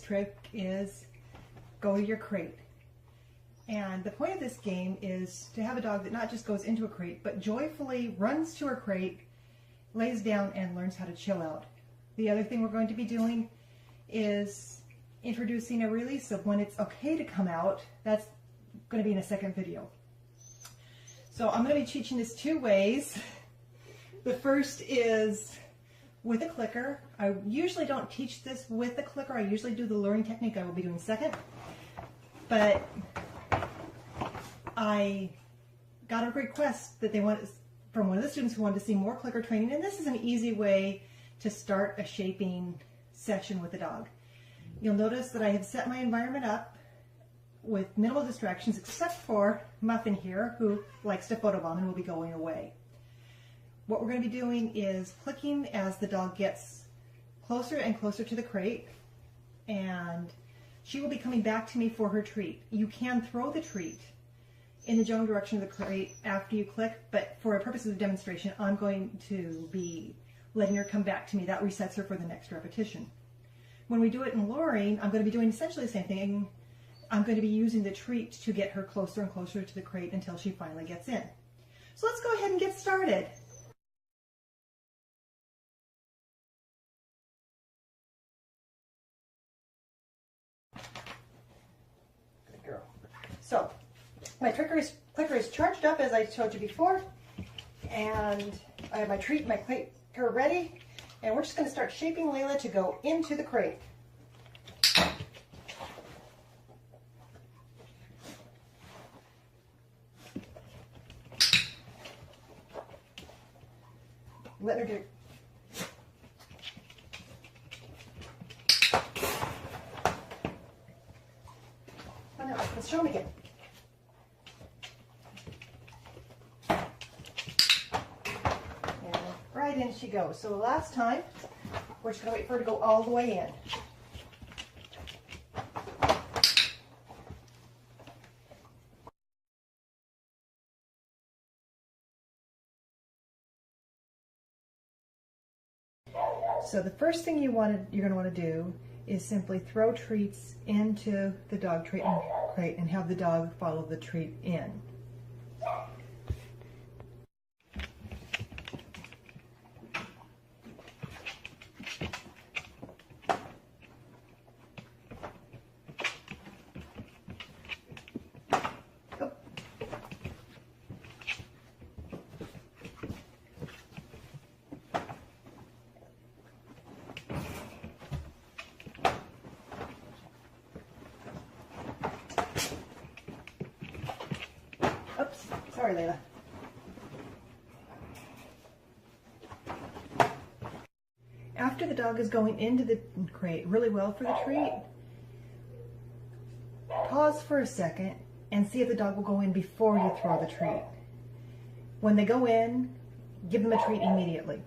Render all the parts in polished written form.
trick is go to your crate. And the point of this game is to have a dog that not just goes into a crate, but joyfully runs to her crate, lays down, and learns how to chill out. The other thing we're going to be doing is introducing a release of when it's okay to come out. That's going to be in a second video. So I'm going to be teaching this two ways. The first is with a clicker. I usually don't teach this with a clicker. I usually do the luring technique. I will be doing second. But I got a request that they wanted from one of the students who wanted to see more clicker training, and this is an easy way to start a shaping session with a dog. You'll notice that I have set my environment up with minimal distractions except for Muffin here, who likes to photobomb and will be going away. What we're going to be doing is clicking as the dog gets closer and closer to the crate, and she will be coming back to me for her treat. You can throw the treat in the general direction of the crate after you click, but for purposes of demonstration, I'm going to be letting her come back to me. That resets her for the next repetition. When we do it in luring, I'm going to be doing essentially the same thing. I'm going to be using the treat to get her closer and closer to the crate until she finally gets in. So let's go ahead and get started. Good girl. So my clicker is charged up as I showed you before, and I have my treat and my clicker ready, and we're just going to start shaping Layla to go into the crate. Let her do it. Oh no, let's show them again. And right in she goes. So the last time, we're just going to wait for her to go all the way in. So the first thing you're going to want to do is simply throw treats into the dog crate and have the dog follow the treat in. Oops, sorry, Layla. After the dog is going into the crate really well for the treat, pause for a second and see if the dog will go in before you throw the treat. When they go in, give them a treat immediately.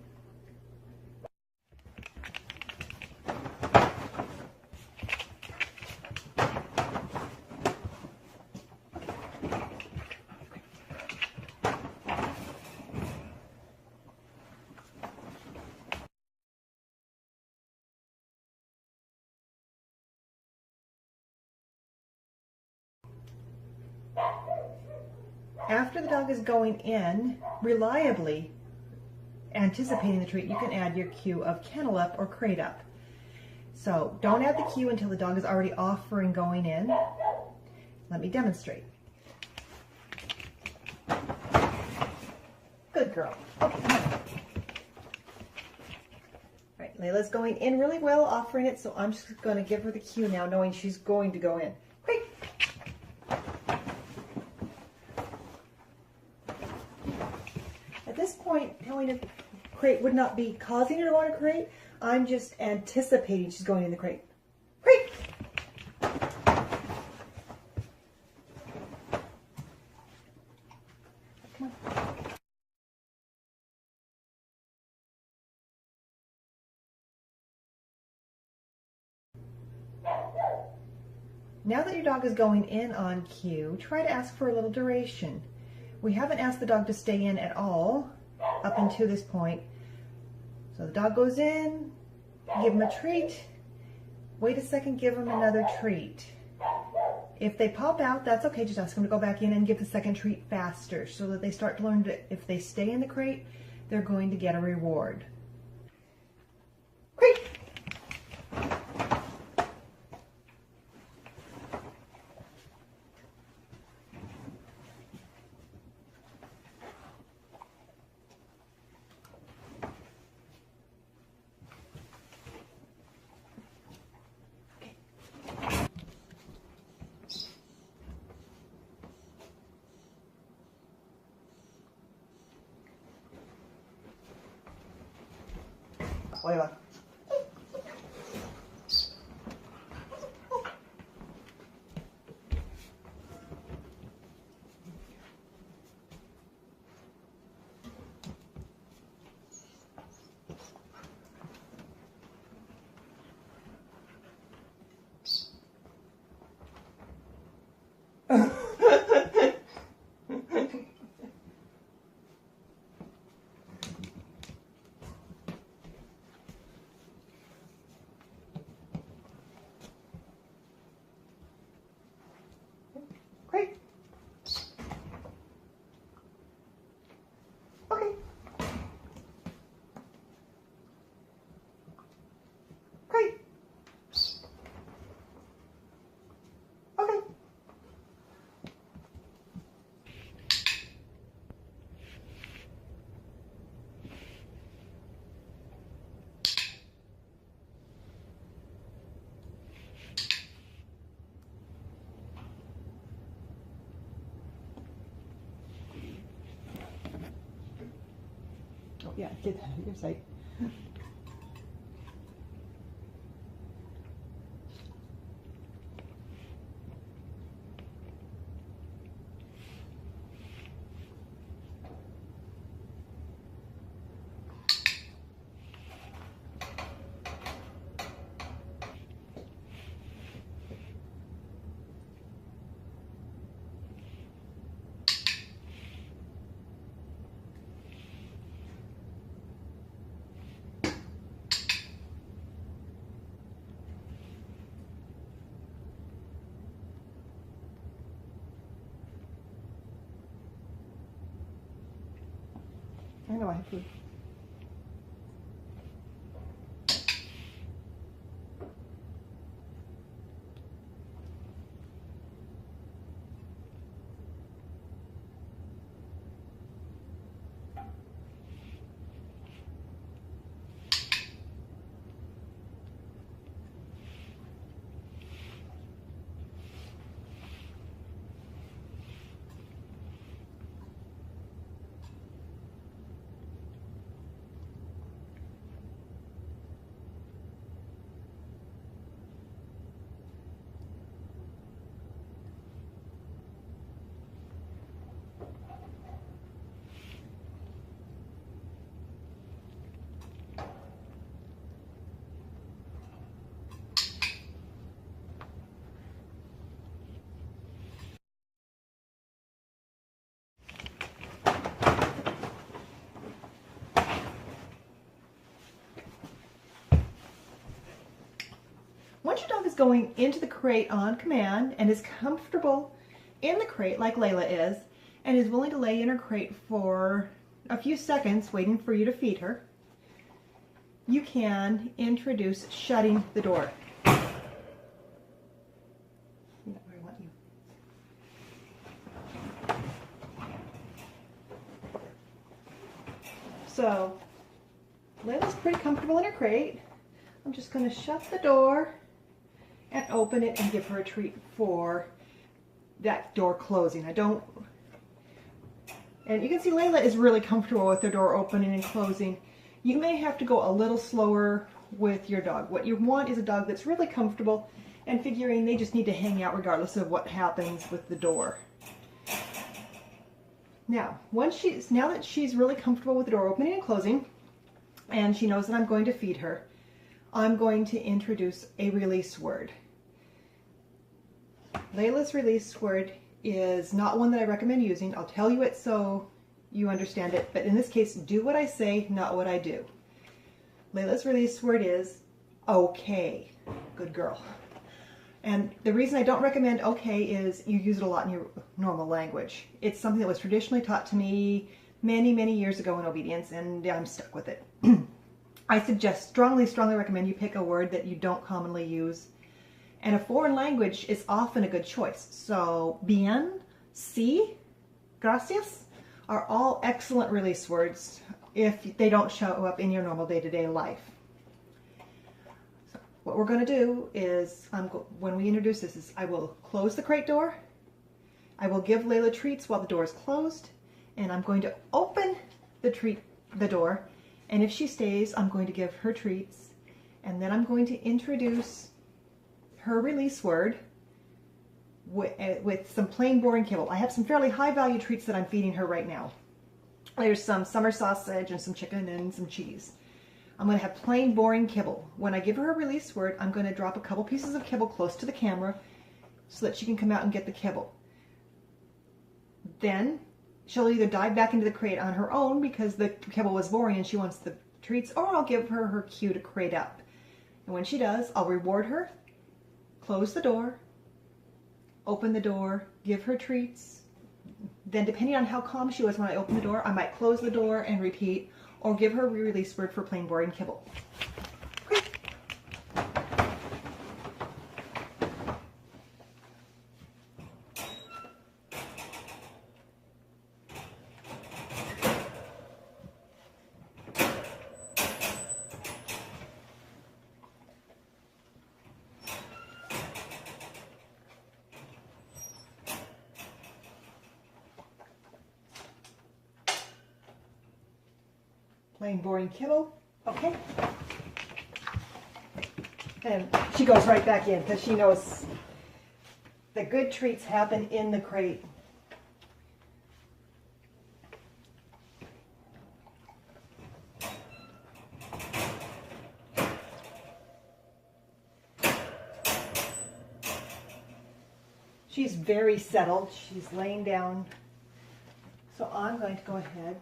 After the dog is going in, reliably anticipating the treat, you can add your cue of kennel up or crate up. So don't add the cue until the dog is already offering going in. Let me demonstrate. Good girl. Okay, come on. Right, Layla's going in really well, offering it, so I'm just going to give her the cue now, knowing she's going to go in. Quick! At this point, telling a crate would not be causing her to want a crate. I'm just anticipating she's going in the crate. Crate! Come on. Now that your dog is going in on cue, try to ask for a little duration. We haven't asked the dog to stay in at all up until this point. So the dog goes in, give him a treat, Wait a second, give them another treat. If they pop out, that's okay. Just ask them to go back in and give the second treat faster so that they start to learn that if they stay in the crate, they're going to get a reward. Crate. Layla. Great. Okay. Great. Okay. Oh yeah, get that out of your sight. I know I have food. Once your dog is going into the crate on command and is comfortable in the crate like Layla is, and is willing to lay in her crate for a few seconds waiting for you to feed her, you can introduce shutting the door. Not where I want you. So, Layla's pretty comfortable in her crate. I'm just going to shut the door and open it and give her a treat for that door closing. And you can see Layla is really comfortable with the door opening and closing. You may have to go a little slower with your dog. What you want is a dog that's really comfortable and figuring they just need to hang out regardless of what happens with the door. Now that she's really comfortable with the door opening and closing, and she knows that I'm going to feed her, I'm going to introduce a release word. Layla's release word is not one that I recommend using. I'll tell you it so you understand it, but in this case, do what I say, not what I do. Layla's release word is, okay. Good girl. And the reason I don't recommend okay is you use it a lot in your normal language. It's something that was traditionally taught to me many, many years ago in obedience, and I'm stuck with it. I suggest, strongly recommend you pick a word that you don't commonly use. And a foreign language is often a good choice. So bien, sí, gracias are all excellent release words if they don't show up in your normal day-to-day life. So what we're going to do is, when we introduce this, is I will close the crate door. I will give Layla treats while the door is closed, and I'm going to open the door, and if she stays, I'm going to give her treats, and then I'm going to introduce her release word with some plain boring kibble. I have some fairly high value treats that I'm feeding her right now. There's some summer sausage and some chicken and some cheese. I'm going to have plain boring kibble. When I give her a release word, I'm going to drop a couple pieces of kibble close to the camera so that she can come out and get the kibble. Then she'll either dive back into the crate on her own because the kibble was boring and she wants the treats, or I'll give her her cue to crate up. And when she does, I'll reward her, close the door, open the door, give her treats. Then depending on how calm she was when I open the door, I might close the door and repeat, or give her a release word for plain boring kibble. Okay. Plain boring kibble, okay. And she goes right back in because she knows the good treats happen in the crate. She's very settled. She's laying down. So I'm going to go ahead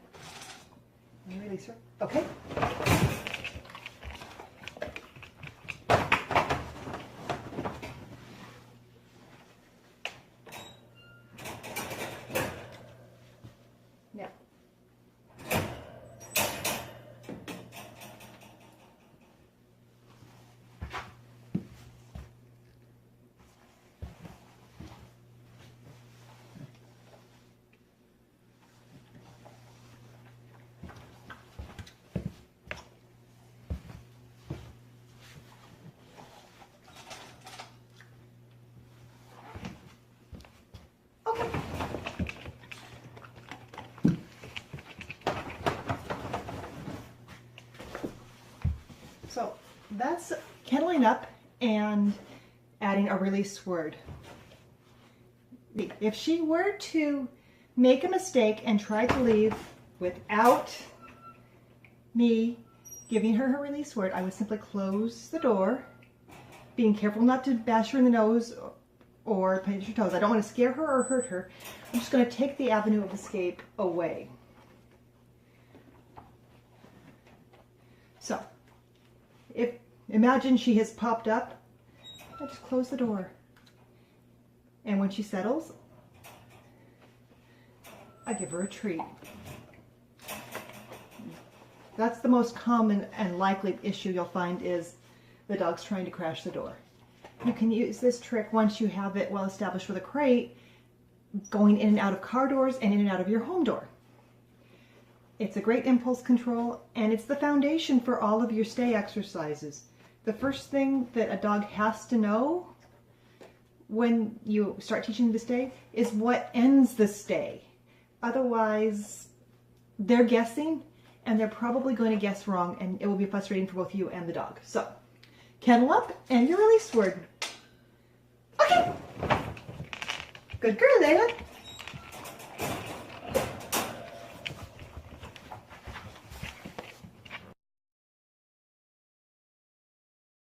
and release her. Okay. Now. So that's kenneling up and adding a release word. If she were to make a mistake and try to leave without me giving her her release word, I would simply close the door, being careful not to bash her in the nose or pinch her toes. I don't want to scare her or hurt her. I'm just going to take the avenue of escape away. So, imagine she has popped up, I just close the door. And when she settles, I give her a treat. That's the most common and likely issue you'll find is the dog's trying to crash the door. You can use this trick once you have it well established with a crate, going in and out of car doors and in and out of your home door. It's a great impulse control, and it's the foundation for all of your stay exercises. The first thing that a dog has to know when you start teaching them to stay is what ends the stay. Otherwise, they're guessing, and they're probably going to guess wrong, and it will be frustrating for both you and the dog. So, kennel up, and your release word. Okay. Good girl, Layla.